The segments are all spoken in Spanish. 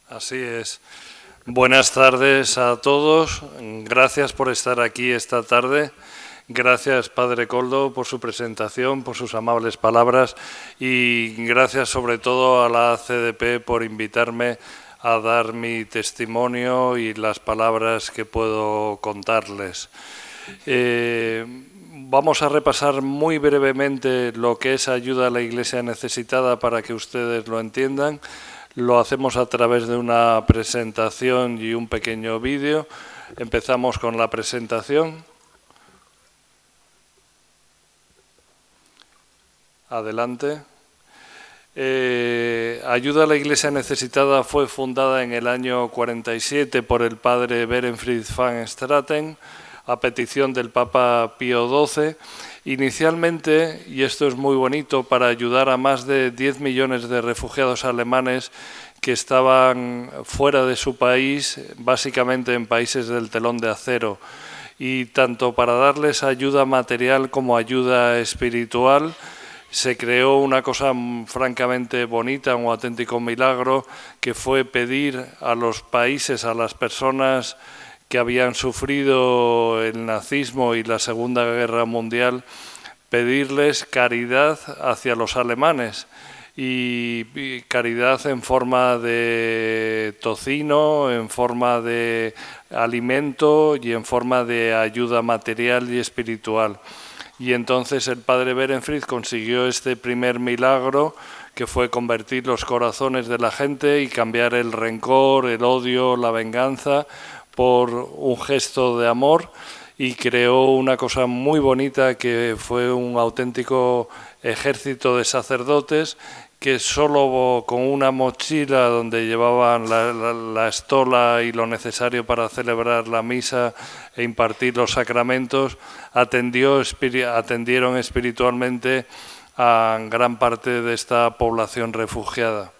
Así es. Buenas tardes a todos. Gracias por estar aquí esta tarde. Gracias, Padre Coldo, por su presentación, por sus amables palabras y gracias sobre todo a la CDP por invitarme a dar mi testimonio y las palabras que puedo contarles. Vamos a repasar muy brevemente lo que es ayuda a la Iglesia necesitada para que ustedes lo entiendan. Lo hacemos a través de una presentación y un pequeño vídeo. Empezamos con la presentación. Adelante. Ayuda a la Iglesia necesitada fue fundada en el año 47 por el padre Berenfried van Straten a petición del Papa Pío XII, inicialmente, y esto es muy bonito, para ayudar a más de 10 millones de refugiados alemanes que estaban fuera de su país, básicamente en países del telón de acero, y tanto para darles ayuda material como ayuda espiritual. Se creó una cosa francamente bonita, un auténtico milagro, que fue pedir a los países, a las personas que habían sufrido el nazismo y la Segunda Guerra Mundial, pedirles caridad hacia los alemanes. Y caridad en forma de tocino, en forma de alimento y en forma de ayuda material y espiritual. Y entonces el padre Berenfried consiguió este primer milagro, que fue convertir los corazones de la gente y cambiar el rencor, el odio, la venganza por un gesto de amor, y creó una cosa muy bonita que fue un auténtico ejército de sacerdotes que solo con una mochila donde llevaban la estola y lo necesario para celebrar la misa e impartir los sacramentos, atendieron espiritualmente a gran parte de esta población refugiada.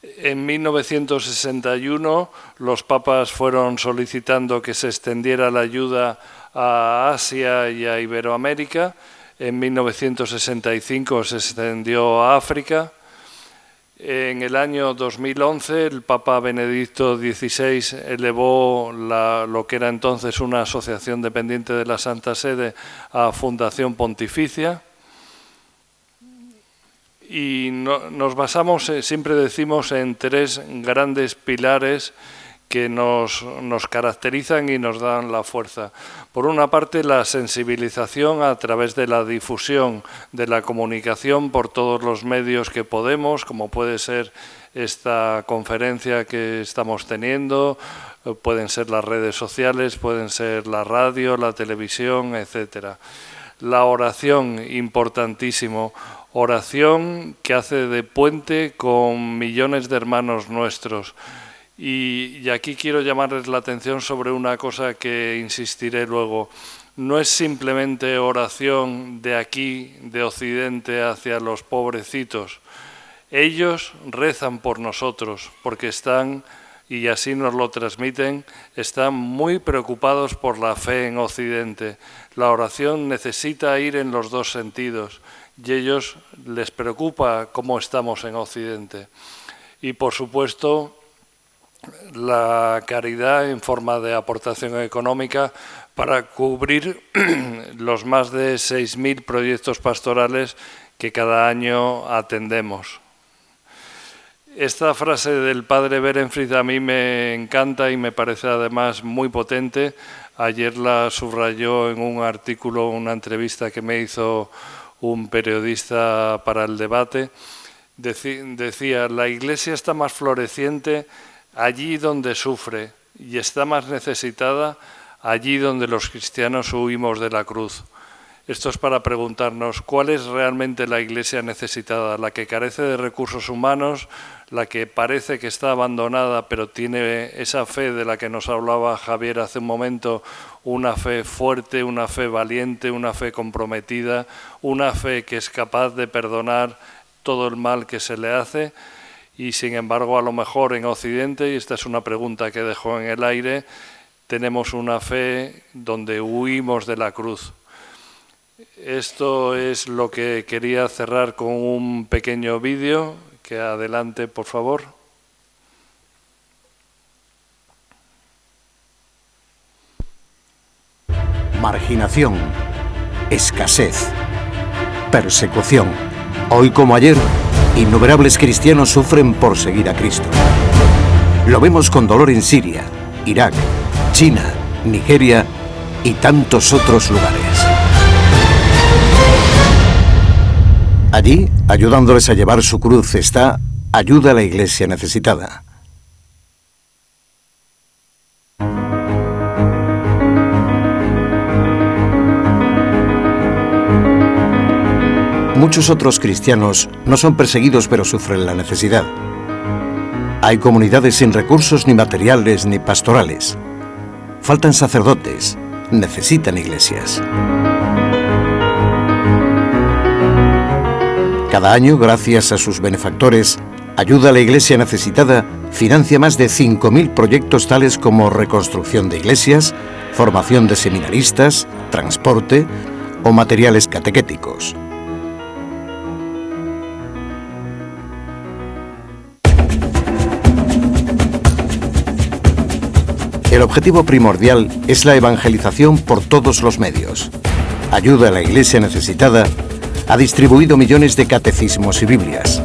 En 1961 los papas fueron solicitando que se extendiera la ayuda a Asia y a Iberoamérica. En 1965 se extendió a África. En el año 2011 el Papa Benedicto XVI elevó lo que era entonces una asociación dependiente de la Santa Sede a Fundación Pontificia. Y nos basamos, siempre decimos, en tres grandes pilares que nos caracterizan y nos dan la fuerza. Por una parte, la sensibilización a través de la difusión de la comunicación por todos los medios que podemos, como puede ser esta conferencia que estamos teniendo, pueden ser las redes sociales, pueden ser la radio, la televisión, etcétera. La oración, importantísimo. Oración que hace de puente con millones de hermanos nuestros. Y aquí quiero llamarles la atención sobre una cosa que insistiré luego. No es simplemente oración de aquí, de Occidente, hacia los pobrecitos. Ellos rezan por nosotros, porque están, y así nos lo transmiten, están muy preocupados por la fe en Occidente. La oración necesita ir en los dos sentidos. Y a ellos les preocupa cómo estamos en Occidente. Y por supuesto, la caridad en forma de aportación económica para cubrir los más de 6.000 proyectos pastorales que cada año atendemos. Esta frase del padre Berenfried a mí me encanta y me parece además muy potente. Ayer la subrayó en un artículo, una entrevista que me hizo un periodista para el debate. Decía, la Iglesia está más floreciente allí donde sufre y está más necesitada allí donde los cristianos huimos de la cruz. Esto es para preguntarnos cuál es realmente la Iglesia necesitada, la que carece de recursos humanos, la que parece que está abandonada, pero tiene esa fe de la que nos hablaba Javier hace un momento, una fe fuerte, una fe valiente, una fe comprometida, una fe que es capaz de perdonar todo el mal que se le hace. Y sin embargo, a lo mejor en Occidente, y esta es una pregunta que dejo en el aire, tenemos una fe donde huimos de la cruz. Esto es lo que quería cerrar con un pequeño vídeo, que adelante, por favor. marginación, escasez, persecución. Hoy como ayer, innumerables cristianos sufren por seguir a Cristo. Lo vemos con dolor en Siria, Irak, China, Nigeria y tantos otros lugares. Allí, ayudándoles a llevar su cruz, está Ayuda a la Iglesia Necesitada. Muchos otros cristianos no son perseguidos, pero sufren la necesidad. Hay comunidades sin recursos ni materiales ni pastorales. Faltan sacerdotes, necesitan iglesias. Cada año, gracias a sus benefactores, Ayuda a la Iglesia Necesitada financia más de 5.000 proyectos tales como reconstrucción de iglesias, formación de seminaristas, transporte o materiales catequéticos. El objetivo primordial es la evangelización por todos los medios. Ayuda a la Iglesia Necesitada ha distribuido millones de catecismos y Biblias.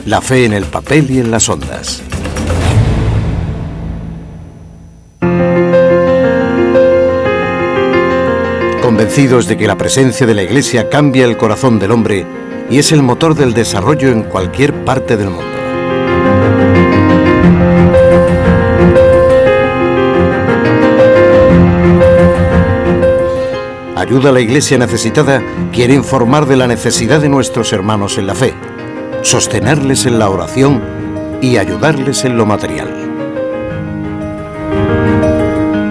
La fe en el papel y en las ondas. Convencidos de que la presencia de la Iglesia cambia el corazón del hombre y es el motor del desarrollo en cualquier parte del mundo. Ayuda a la Iglesia Necesitada quiere informar de la necesidad de nuestros hermanos en la fe, sostenerles en la oración y ayudarles en lo material.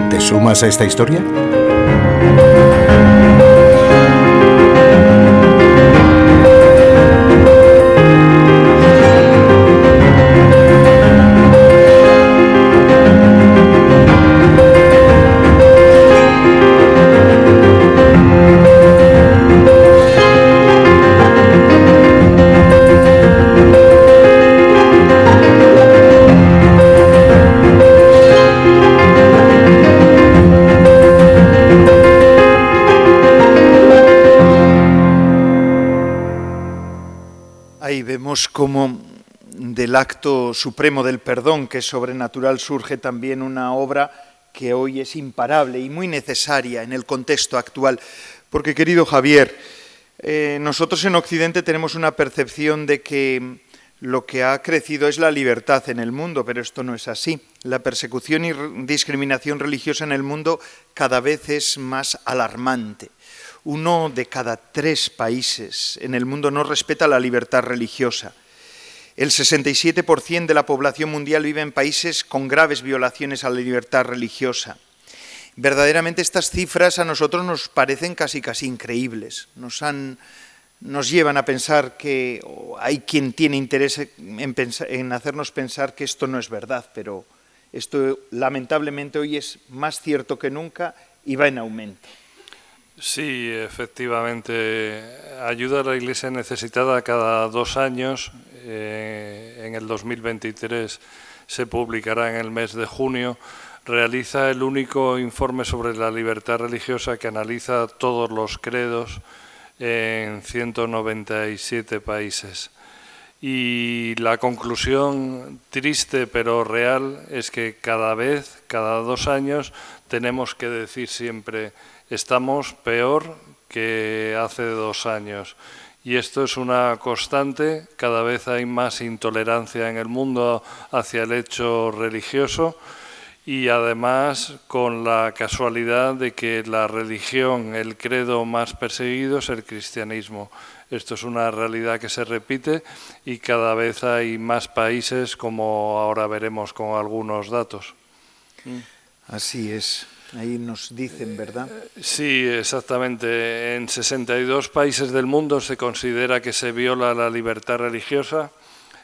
¿Te sumas a esta historia? Como del acto supremo del perdón, que es sobrenatural, surge también una obra que hoy es imparable y muy necesaria en el contexto actual. Porque, querido Javier, nosotros en Occidente tenemos una percepción de que lo que ha crecido es la libertad en el mundo, pero esto no es así. La persecución y discriminación religiosa en el mundo cada vez es más alarmante. 1 de cada 3 países en el mundo no respeta la libertad religiosa. El 67% de la población mundial vive en países con graves violaciones a la libertad religiosa. Verdaderamente estas cifras a nosotros nos parecen casi increíbles. Nos llevan a pensar que hay quien tiene interés en hacernos pensar que esto no es verdad, pero esto lamentablemente hoy es más cierto que nunca y va en aumento. Sí, efectivamente, Ayuda a la Iglesia Necesitada cada 2 años, en el 2023 se publicará en el mes de junio, realiza el único informe sobre la libertad religiosa que analiza todos los credos en 197 países. Y la conclusión triste pero real es que cada 2 años, tenemos que decir siempre: estamos peor que hace 2 años. Y esto es una constante, cada vez hay más intolerancia en el mundo hacia el hecho religioso y además con la casualidad de que la religión, el credo más perseguido es el cristianismo. Esto es una realidad que se repite y cada vez hay más países, como ahora veremos con algunos datos. Así es. Ahí nos dicen, ¿verdad? Sí, exactamente. En 62 países del mundo se considera que se viola la libertad religiosa.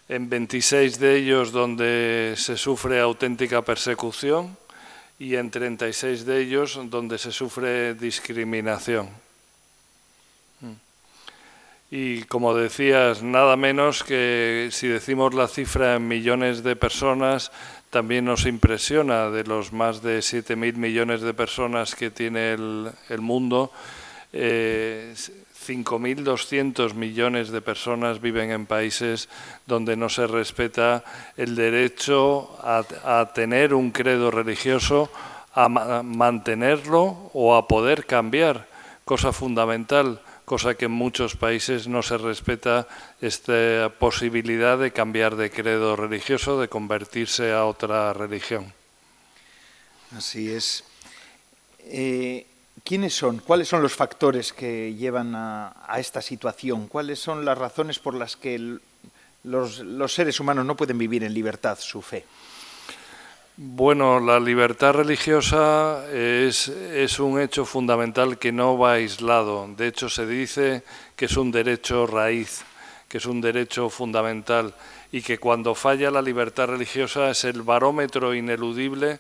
En 26 de ellos donde se sufre auténtica persecución y en 36 de ellos donde se sufre discriminación. Y como decías, nada menos que si decimos la cifra en millones de personas, también nos impresiona. De los más de 7.000 millones de personas que tiene el mundo, 5.200 millones de personas viven en países donde no se respeta el derecho a tener un credo religioso, a mantenerlo o a poder cambiar, cosa fundamental, cosa que en muchos países no se respeta esta posibilidad de cambiar de credo religioso, de convertirse a otra religión. Así es. ¿Quiénes son? ¿Cuáles son los factores que llevan a esta situación? ¿Cuáles son las razones por las que los seres humanos no pueden vivir en libertad su fe? Bueno, la libertad religiosa es un hecho fundamental que no va aislado. De hecho, se dice que es un derecho raíz, que es un derecho fundamental y que cuando falla la libertad religiosa es el barómetro ineludible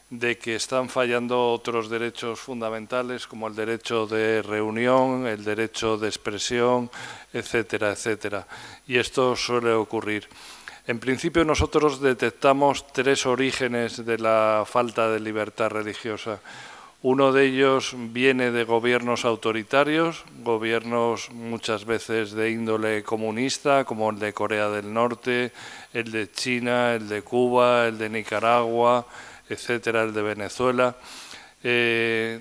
de que están fallando otros derechos fundamentales como el derecho de reunión, el derecho de expresión, etcétera, etcétera. Y esto suele ocurrir. En principio nosotros detectamos 3 orígenes de la falta de libertad religiosa. Uno de ellos viene de gobiernos autoritarios, gobiernos muchas veces de índole comunista, como el de Corea del Norte, el de China, el de Cuba, el de Nicaragua, etcétera, el de Venezuela,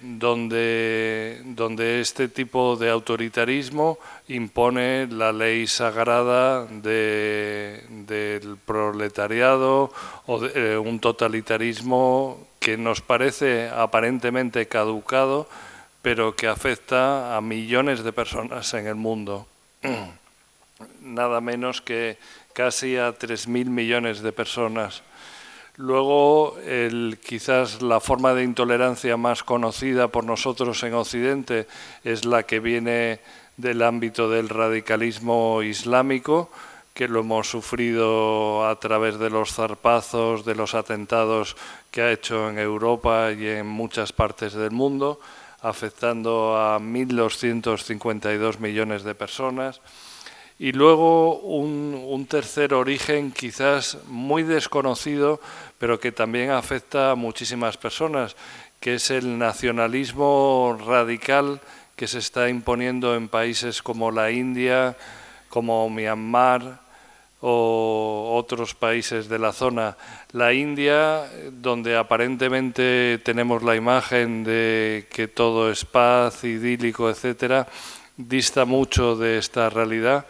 donde este tipo de autoritarismo impone la ley sagrada del proletariado o de un totalitarismo que nos parece aparentemente caducado, pero que afecta a millones de personas en el mundo. Nada menos que casi a 3.000 millones de personas. Luego, quizás la forma de intolerancia más conocida por nosotros en Occidente es la que viene del ámbito del radicalismo islámico, que lo hemos sufrido a través de los zarpazos, de los atentados que ha hecho en Europa y en muchas partes del mundo, afectando a 1.252 millones de personas. Y luego un tercer origen quizás muy desconocido, pero que también afecta a muchísimas personas, que es el nacionalismo radical que se está imponiendo en países como la India, como Myanmar o otros países de la zona. La India, donde aparentemente tenemos la imagen de que todo es paz, idílico, etcétera, dista mucho de esta realidad.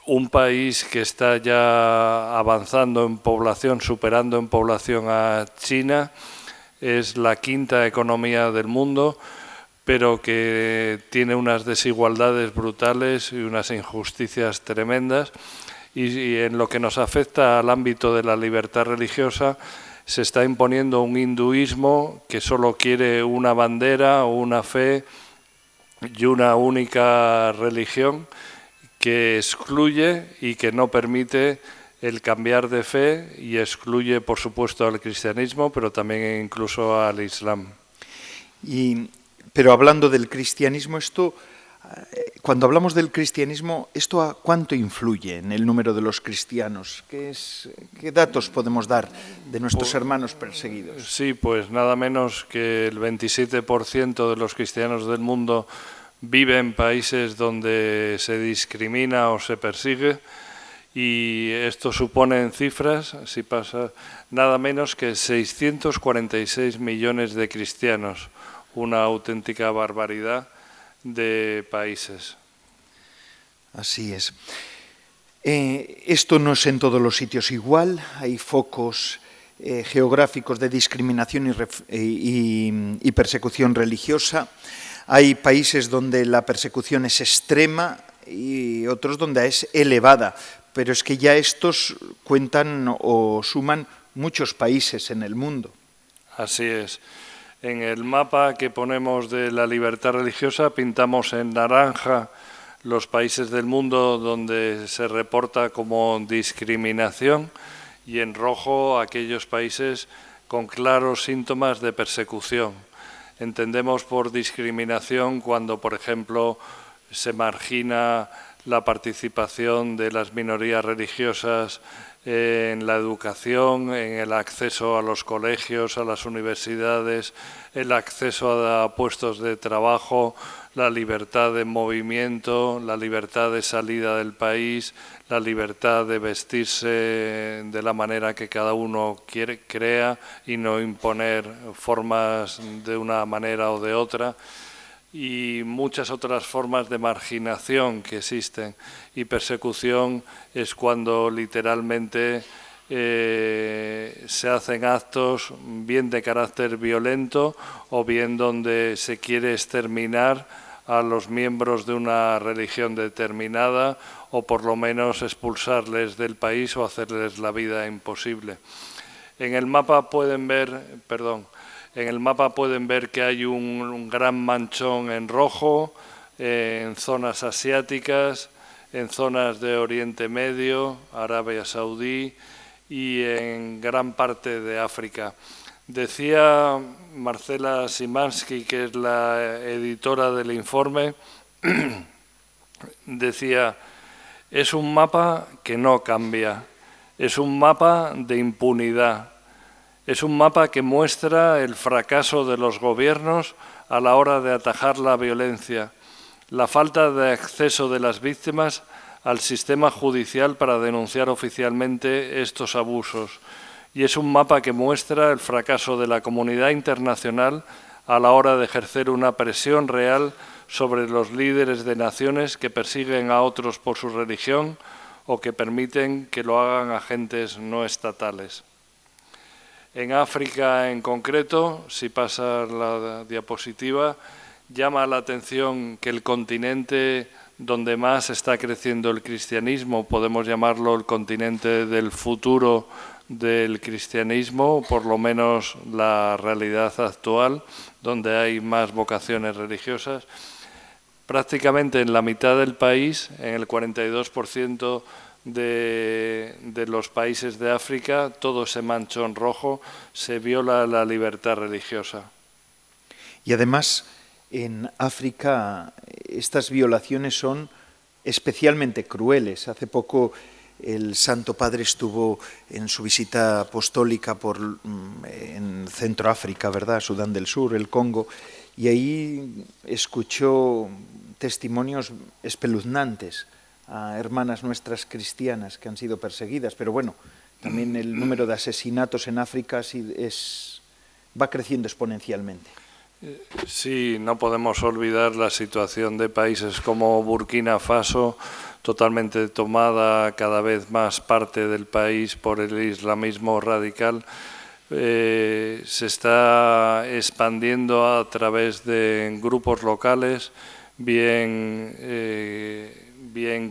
Un país que está ya avanzando en población, superando en población a China, es la 5ª economía del mundo, pero que tiene unas desigualdades brutales y unas injusticias tremendas. Y en lo que nos afecta al ámbito de la libertad religiosa, se está imponiendo un hinduismo que solo quiere una bandera o una fe y una única religión, que excluye y que no permite el cambiar de fe y excluye, por supuesto, al cristianismo, pero también incluso al islam. Pero hablando del cristianismo, cuando hablamos del cristianismo, ¿esto cuánto influye en el número de los cristianos? ¿Qué datos podemos dar de nuestros hermanos perseguidos? Sí, pues nada menos que el 27% de los cristianos del mundo vive en países donde se discrimina o se persigue, y esto supone en cifras, si pasa, nada menos que 646 millones de cristianos, una auténtica barbaridad de países. Así es. Esto no es en todos los sitios igual, hay focos geográficos de discriminación y persecución religiosa. Hay países donde la persecución es extrema y otros donde es elevada, pero es que ya estos cuentan o suman muchos países en el mundo. Así es. En el mapa que ponemos de la libertad religiosa pintamos en naranja los países del mundo donde se reporta como discriminación y en rojo aquellos países con claros síntomas de persecución. Entendemos por discriminación cuando, por ejemplo, se margina la participación de las minorías religiosas en la educación, en el acceso a los colegios, a las universidades, el acceso a puestos de trabajo, la libertad de movimiento, la libertad de salida del país, la libertad de vestirse de la manera que cada uno crea y no imponer formas de una manera o de otra, y muchas otras formas de marginación que existen. Y persecución es cuando literalmente se hacen actos bien de carácter violento o bien donde se quiere exterminar a los miembros de una religión determinada o por lo menos expulsarles del país o hacerles la vida imposible. En el mapa pueden ver, que hay un gran manchón en rojo en zonas asiáticas, en zonas de Oriente Medio, Arabia Saudí y en gran parte de África. Decía Marcela Szymanski, que es la editora del informe, decía: es un mapa que no cambia, es un mapa de impunidad. Es un mapa que muestra el fracaso de los gobiernos a la hora de atajar la violencia, la falta de acceso de las víctimas al sistema judicial para denunciar oficialmente estos abusos. Y es un mapa que muestra el fracaso de la comunidad internacional a la hora de ejercer una presión real sobre los líderes de naciones que persiguen a otros por su religión o que permiten que lo hagan agentes no estatales. En África en concreto, si pasa la diapositiva, llama la atención que el continente donde más está creciendo el cristianismo, podemos llamarlo el continente del futuro del cristianismo, por lo menos la realidad actual, donde hay más vocaciones religiosas. Prácticamente en la mitad del país, en el 42%, de los países de África, todo ese manchón rojo, se viola la libertad religiosa. Y además, en África, estas violaciones son especialmente crueles. Hace poco el Santo Padre estuvo en su visita apostólica en Centroáfrica, ¿verdad?, Sudán del Sur, el Congo, y ahí escuchó testimonios espeluznantes a hermanas nuestras cristianas que han sido perseguidas, pero bueno, también el número de asesinatos en África va creciendo exponencialmente. Sí, no podemos olvidar la situación de países como Burkina Faso, totalmente tomada cada vez más parte del país por el islamismo radical. Se está expandiendo a través de grupos locales, bien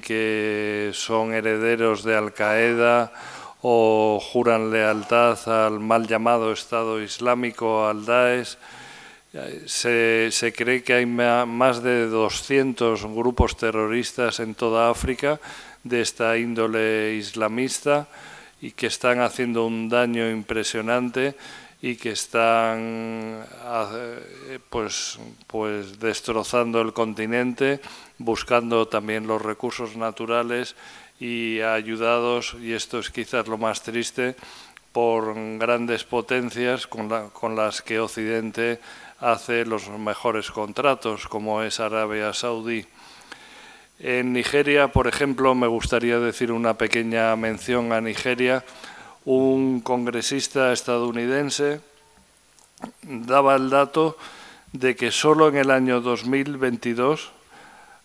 que son herederos de Al-Qaeda o juran lealtad al mal llamado Estado Islámico, al Daesh. Se cree que hay más de 200 grupos terroristas en toda África de esta índole islamista y que están haciendo un daño impresionante y que están pues destrozando el continente, buscando también los recursos naturales y ayudados, y esto es quizás lo más triste, por grandes potencias con las que Occidente hace los mejores contratos, como es Arabia Saudí. En Nigeria, por ejemplo, me gustaría decir una pequeña mención a Nigeria. Un congresista estadounidense daba el dato de que solo en el año 2022,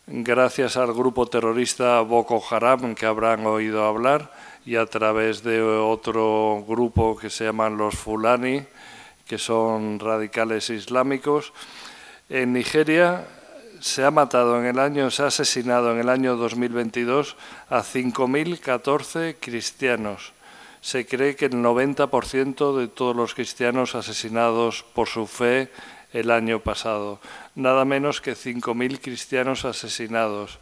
gracias al grupo terrorista Boko Haram, que habrán oído hablar, y a través de otro grupo que se llaman los Fulani, que son radicales islámicos, en Nigeria se ha asesinado en el año 2022 a 5.014 cristianos. Se cree que el 90% de todos los cristianos asesinados por su fe el año pasado. Nada menos que 5.000 cristianos asesinados.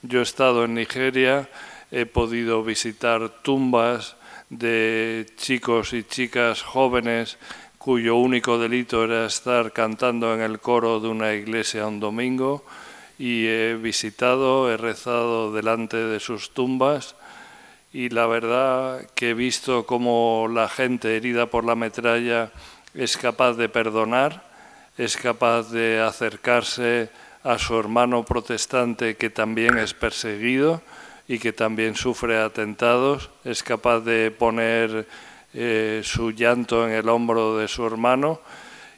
Yo he estado en Nigeria, he podido visitar tumbas de chicos y chicas jóvenes cuyo único delito era estar cantando en el coro de una iglesia un domingo, y he visitado, he rezado delante de sus tumbas, y la verdad que he visto cómo la gente herida por la metralla es capaz de perdonar, es capaz de acercarse a su hermano protestante que también es perseguido y que también sufre atentados, es capaz de poner su llanto en el hombro de su hermano,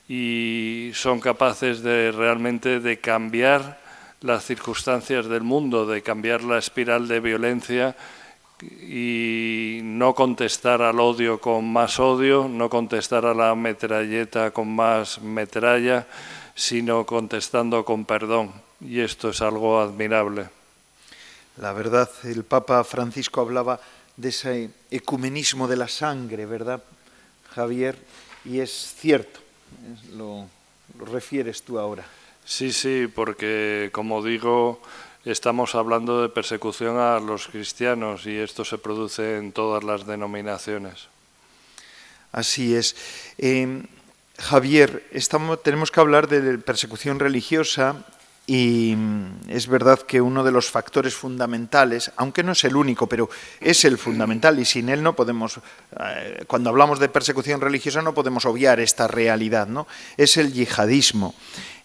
y son capaces de realmente de cambiar las circunstancias del mundo, de cambiar la espiral de violencia y no contestar al odio con más odio, no contestar a la metralleta con más metralla, sino contestando con perdón. Y esto es algo admirable. La verdad, el Papa Francisco hablaba de ese ecumenismo de la sangre, ¿verdad, Javier? Y es cierto, lo refieres tú ahora. Sí, porque como digo, estamos hablando de persecución a los cristianos y esto se produce en todas las denominaciones. Así es. Javier, tenemos que hablar de persecución religiosa y es verdad que uno de los factores fundamentales, aunque no es el único, pero es el fundamental y sin él no podemos, cuando hablamos de persecución religiosa no podemos obviar esta realidad, ¿no? Es el yihadismo.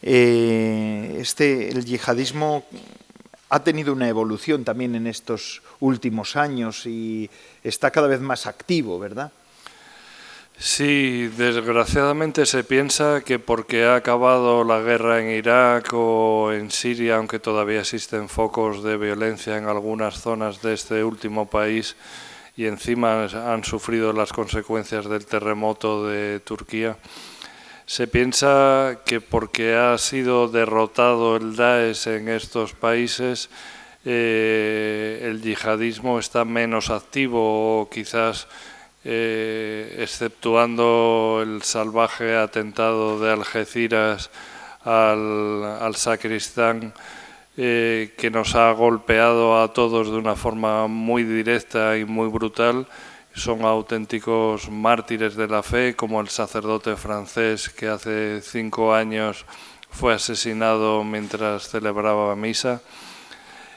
El yihadismo ha tenido una evolución también en estos últimos años y está cada vez más activo, ¿verdad? Sí, desgraciadamente se piensa que porque ha acabado la guerra en Irak o en Siria, aunque todavía existen focos de violencia en algunas zonas de este último país y encima han sufrido las consecuencias del terremoto de Turquía, se piensa que porque ha sido derrotado el Daesh en estos países, el yihadismo está menos activo o quizás exceptuando el salvaje atentado de Algeciras al sacristán, que nos ha golpeado a todos de una forma muy directa y muy brutal. Son auténticos mártires de la fe, como el sacerdote francés que hace 5 años fue asesinado mientras celebraba misa.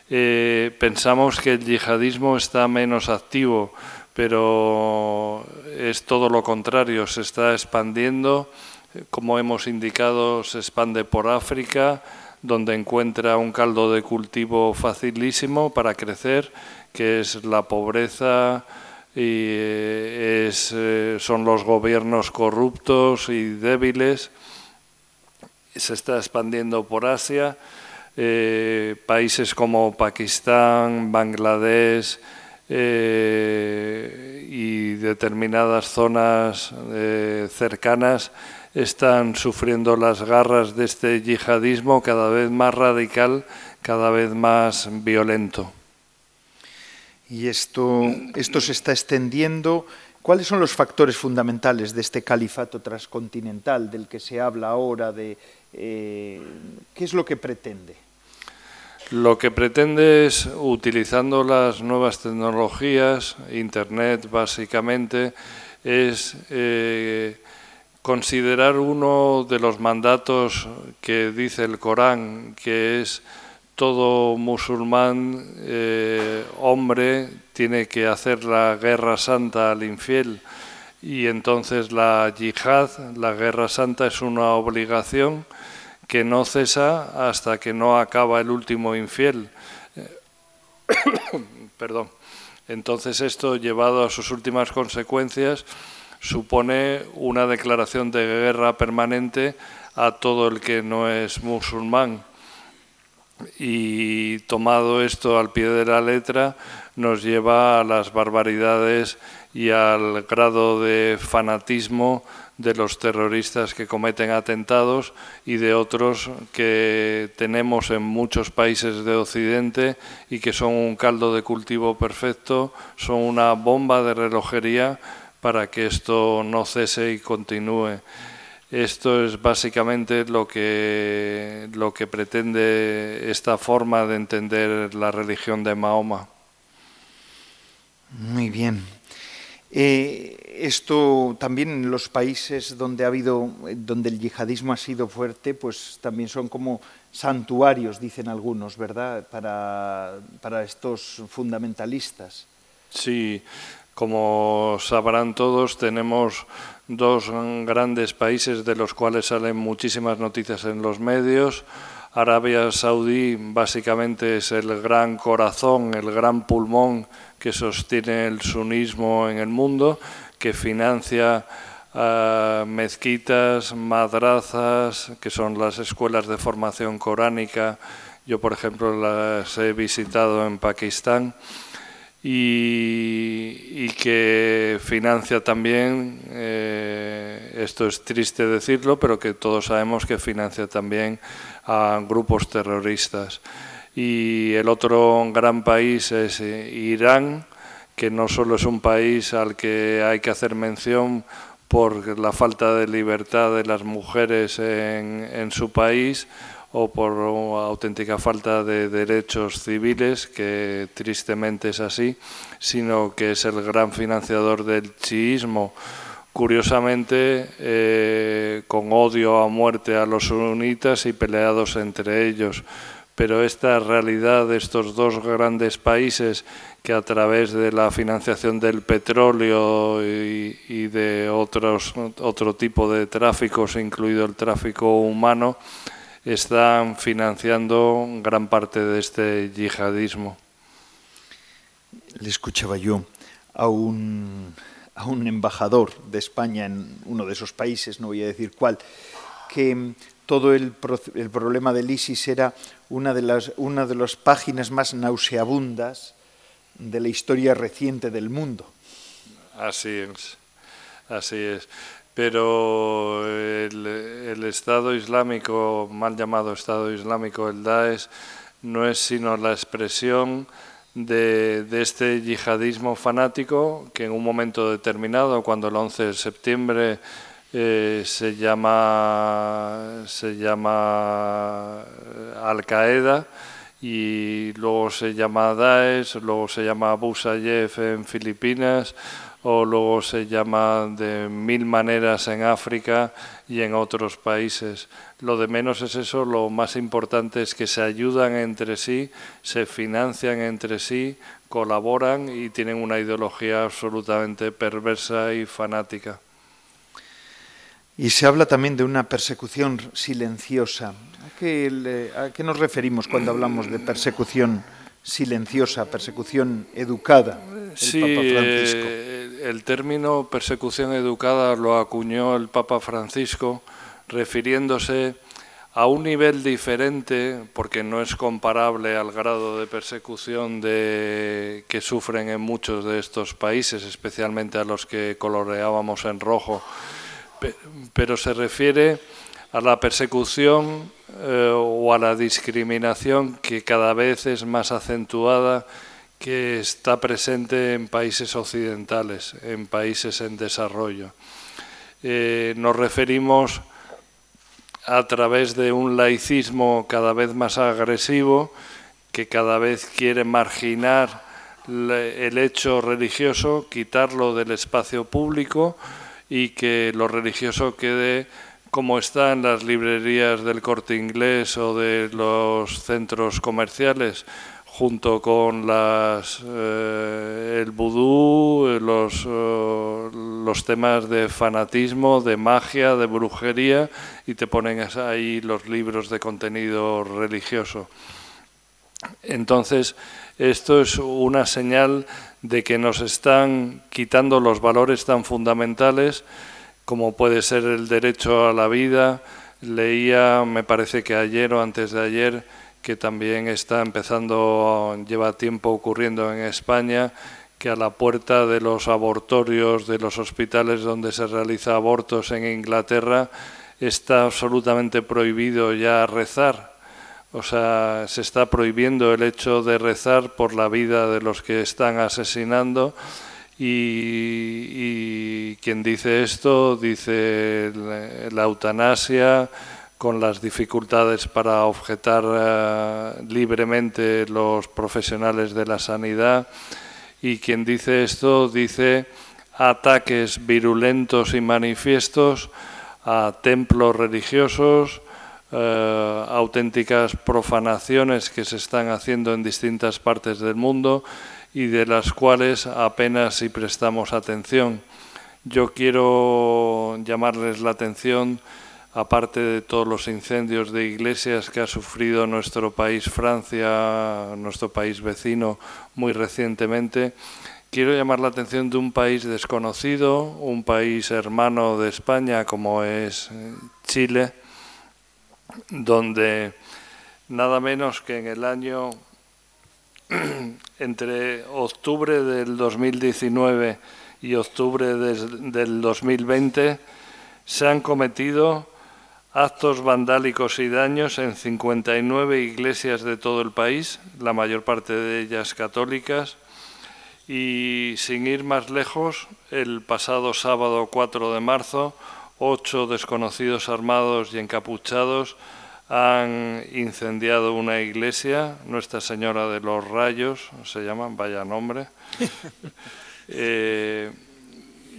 Pensamos que el yihadismo está menos activo, pero es todo lo contrario, se está expandiendo, como hemos indicado, se expande por África, donde encuentra un caldo de cultivo facilísimo para crecer, que es la pobreza y son los gobiernos corruptos y débiles. Se está expandiendo por Asia, países como Pakistán, Bangladesh, y determinadas zonas cercanas están sufriendo las garras de este yihadismo cada vez más radical, cada vez más violento. Y esto se está extendiendo. ¿Cuáles son los factores fundamentales de este califato transcontinental del que se habla ahora? ¿Qué es lo que pretende? Lo que pretende es, utilizando las nuevas tecnologías, Internet básicamente, es considerar uno de los mandatos que dice el Corán, que es todo musulmán hombre tiene que hacer la guerra santa al infiel, y entonces la yihad, la guerra santa, es una obligación que no cesa hasta que no acaba el último infiel. Perdón. Entonces esto, llevado a sus últimas consecuencias, supone una declaración de guerra permanente a todo el que no es musulmán. Y tomado esto al pie de la letra, nos lleva a las barbaridades y al grado de fanatismo de los terroristas que cometen atentados y de otros que tenemos en muchos países de Occidente y que son un caldo de cultivo perfecto, son una bomba de relojería para que esto no cese y continúe. Esto es básicamente lo que pretende esta forma de entender la religión de Mahoma. Muy bien. Esto también en los países donde el yihadismo ha sido fuerte, pues también son como santuarios, dicen algunos, ¿verdad?, para estos fundamentalistas. Sí, como sabrán todos, tenemos dos grandes países de los cuales salen muchísimas noticias en los medios. Arabia Saudí básicamente es el gran corazón, el gran pulmón que sostiene el sunismo en el mundo, que financia mezquitas, madrazas, que son las escuelas de formación coránica. Yo, por ejemplo, las he visitado en Pakistán. Y que financia también, esto es triste decirlo, pero que todos sabemos que financia también a grupos terroristas. Y el otro gran país es Irán, que no solo es un país al que hay que hacer mención por la falta de libertad de las mujeres en su país, o por auténtica falta de derechos civiles, que tristemente es así, sino que es el gran financiador del chiismo, curiosamente con odio a muerte a los sunitas y peleados entre ellos. Pero esta realidad de estos dos grandes países, que a través de la financiación del petróleo y de otro tipo de tráficos, incluido el tráfico humano, están financiando gran parte de este yihadismo. Le escuchaba yo a un embajador de España en uno de esos países, no voy a decir cuál, que todo el problema del ISIS era una de las páginas más nauseabundas de la historia reciente del mundo. Así es. Pero el Estado Islámico, mal llamado Estado Islámico, el Daesh, no es sino la expresión de este yihadismo fanático que en un momento determinado, cuando el 11 de septiembre se llama Al-Qaeda, y luego se llama Daesh, luego se llama Abu Sayyaf en Filipinas, o luego se llama de mil maneras en África y en otros países. Lo de menos es eso, lo más importante es que se ayudan entre sí, se financian entre sí, colaboran y tienen una ideología absolutamente perversa y fanática. Y se habla también de una persecución silenciosa. ¿A qué nos referimos cuando hablamos de persecución silenciosa, persecución educada? Sí, el término persecución educada lo acuñó el Papa Francisco, refiriéndose a un nivel diferente, porque no es comparable al grado de persecución que sufren en muchos de estos países, especialmente a los que coloreábamos en rojo, pero se refiere a la persecución o a la discriminación que cada vez es más acentuada, que está presente en países occidentales, en países en desarrollo. Nos referimos a través de un laicismo cada vez más agresivo, que cada vez quiere marginar el hecho religioso, quitarlo del espacio público y que lo religioso quede como está en las librerías del Corte Inglés o de los centros comerciales, junto con el vudú, los temas de fanatismo, de magia, de brujería, y te ponen ahí los libros de contenido religioso. Entonces, esto es una señal de que nos están quitando los valores tan fundamentales como puede ser el derecho a la vida. Leía, me parece que ayer o antes de ayer, que también está empezando, lleva tiempo ocurriendo en España, que a la puerta de los abortorios, de los hospitales donde se realizan abortos en Inglaterra, está absolutamente prohibido ya rezar. O sea, se está prohibiendo el hecho de rezar por la vida de los que están asesinando. Y quien dice esto dice la eutanasia, con las dificultades para objetar libremente los profesionales de la sanidad. Y quien dice esto dice ataques virulentos y manifiestos a templos religiosos, auténticas profanaciones que se están haciendo en distintas partes del mundo y de las cuales apenas si prestamos atención. Yo quiero llamarles la atención, aparte de todos los incendios de iglesias que ha sufrido nuestro país Francia, nuestro país vecino muy recientemente, quiero llamar la atención de un país desconocido, un país hermano de España como es Chile, donde nada menos que en el año entre octubre del 2019 y octubre del 2020 se han cometido actos vandálicos y daños en 59 iglesias de todo el país, la mayor parte de ellas católicas, y sin ir más lejos, el pasado sábado 4 de marzo, 8 desconocidos armados y encapuchados han incendiado una iglesia, Nuestra Señora de los Rayos, se llaman, vaya nombre.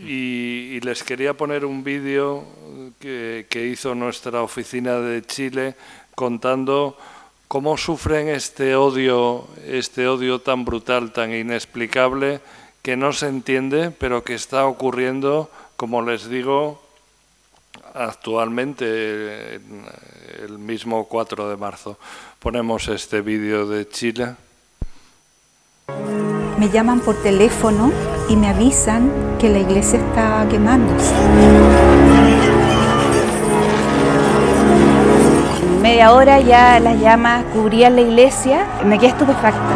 Y les quería poner un vídeo que hizo nuestra oficina de Chile contando cómo sufren este odio tan brutal, tan inexplicable, que no se entiende, pero que está ocurriendo, como les digo, actualmente, el mismo 4 de marzo. Ponemos este vídeo de Chile. Me llaman por teléfono y me avisan que la iglesia está quemándose. En media hora ya las llamas cubrían la iglesia, me quedé estupefacta.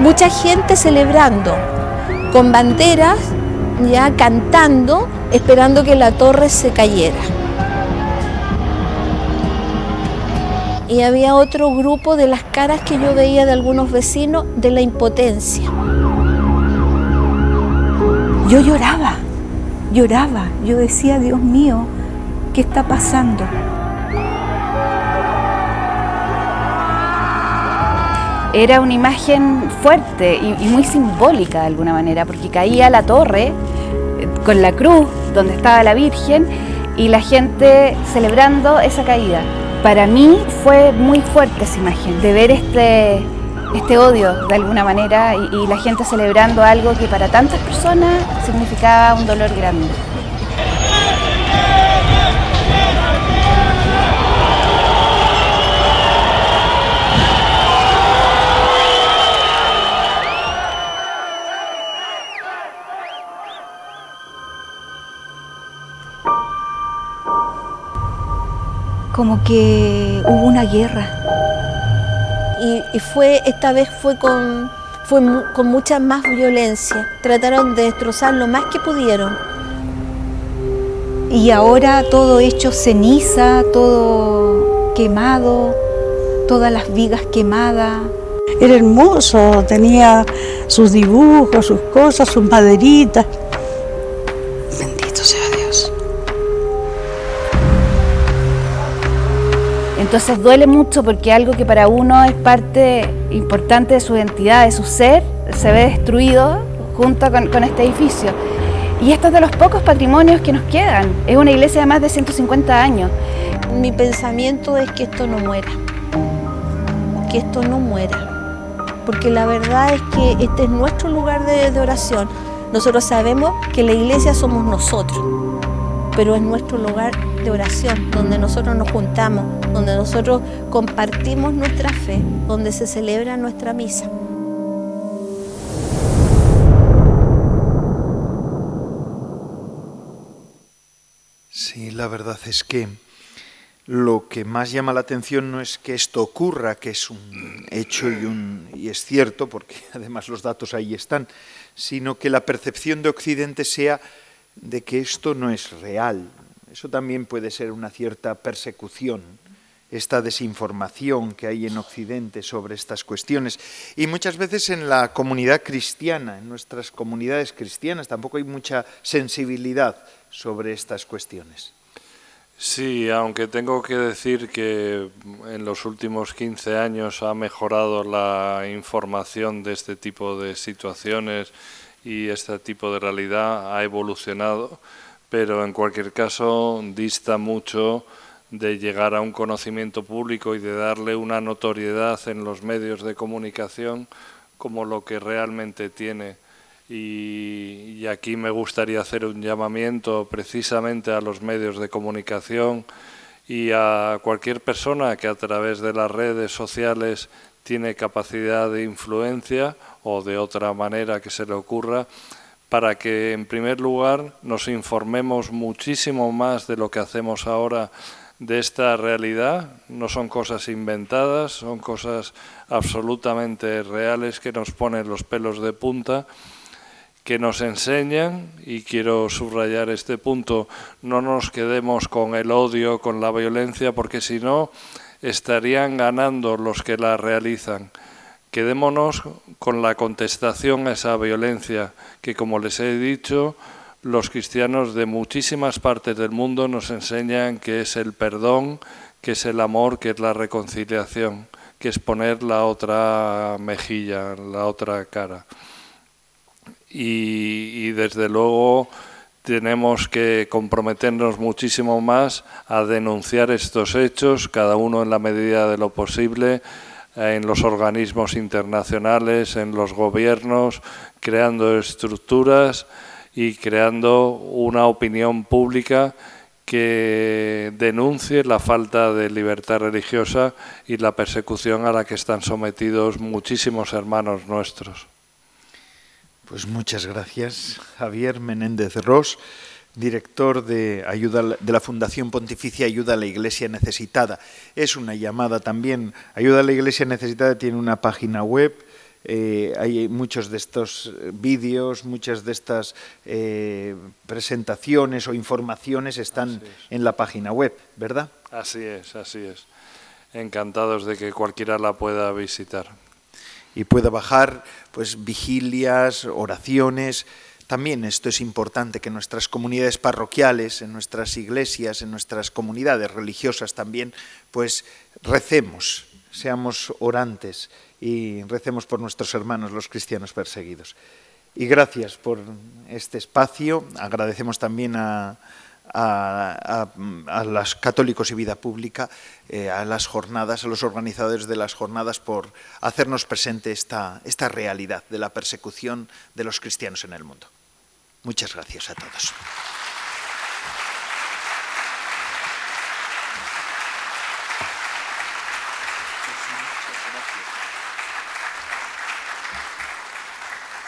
Mucha gente celebrando, con banderas, ya cantando, esperando que la torre se cayera. Y había otro grupo de las caras que yo veía de algunos vecinos de la impotencia. Yo lloraba, yo decía, Dios mío, ¿qué está pasando? Era una imagen fuerte y muy simbólica de alguna manera, porque caía la torre con la cruz donde estaba la Virgen y la gente celebrando esa caída. Para mí fue muy fuerte esa imagen, de ver este odio de alguna manera y la gente celebrando algo que para tantas personas significaba un dolor grande. Como que hubo una guerra. Y esta vez fue con mucha más violencia. Trataron de destrozar lo más que pudieron. Y ahora todo hecho ceniza, todo quemado, todas las vigas quemadas. Era hermoso, tenía sus dibujos, sus cosas, sus maderitas. Bendito sea Dios. Entonces duele mucho porque algo que para uno es parte importante de su identidad, de su ser, se ve destruido junto con este edificio. Y esto es de los pocos patrimonios que nos quedan. Es una iglesia de más de 150 años. Mi pensamiento es que esto no muera. Que esto no muera. Porque la verdad es que este es nuestro lugar de oración. Nosotros sabemos que la iglesia somos nosotros, pero es nuestro lugar de oración, donde nosotros nos juntamos, donde nosotros compartimos nuestra fe, donde se celebra nuestra misa. Sí, la verdad es que lo que más llama la atención no es que esto ocurra, que es un hecho y es cierto, porque además los datos ahí están, sino que la percepción de Occidente sea de que esto no es real. Eso también puede ser una cierta persecución, esta desinformación que hay en Occidente sobre estas cuestiones. Y muchas veces en la comunidad cristiana, en nuestras comunidades cristianas, tampoco hay mucha sensibilidad sobre estas cuestiones. Sí, aunque tengo que decir que en los últimos 15 años ha mejorado la información de este tipo de situaciones y este tipo de realidad, ha evolucionado, pero en cualquier caso dista mucho de llegar a un conocimiento público y de darle una notoriedad en los medios de comunicación como lo que realmente tiene. Y aquí me gustaría hacer un llamamiento precisamente a los medios de comunicación y a cualquier persona que a través de las redes sociales tiene capacidad de influencia o de otra manera que se le ocurra, para que en primer lugar nos informemos muchísimo más de lo que hacemos ahora de esta realidad. No son cosas inventadas, son cosas absolutamente reales que nos ponen los pelos de punta, que nos enseñan, y quiero subrayar este punto, no nos quedemos con el odio, con la violencia, porque si no estarían ganando los que la realizan. Quedémonos con la contestación a esa violencia, que como les he dicho, los cristianos de muchísimas partes del mundo nos enseñan que es el perdón, que es el amor, que es la reconciliación, que es poner la otra mejilla, la otra cara. Y desde luego tenemos que comprometernos muchísimo más a denunciar estos hechos, cada uno en la medida de lo posible, en los organismos internacionales, en los gobiernos, creando estructuras y creando una opinión pública que denuncie la falta de libertad religiosa y la persecución a la que están sometidos muchísimos hermanos nuestros. Pues muchas gracias, Javier Menéndez Ros, director de la Fundación Pontificia Ayuda a la Iglesia Necesitada. Es una llamada también. Ayuda a la Iglesia Necesitada tiene una página web. Hay muchos de estos vídeos, muchas de estas presentaciones o informaciones están en la página web, ¿verdad? Así es, así es. Encantados de que cualquiera la pueda visitar. Y pueda bajar pues vigilias, oraciones. También esto es importante, que en nuestras comunidades parroquiales, en nuestras iglesias, en nuestras comunidades religiosas también, pues recemos, seamos orantes y recemos por nuestros hermanos los cristianos perseguidos. Y gracias por este espacio. Agradecemos también a los católicos y vida pública, a las jornadas, a los organizadores de las jornadas, por hacernos presente esta realidad de la persecución de los cristianos en el mundo. Muchas gracias a todos.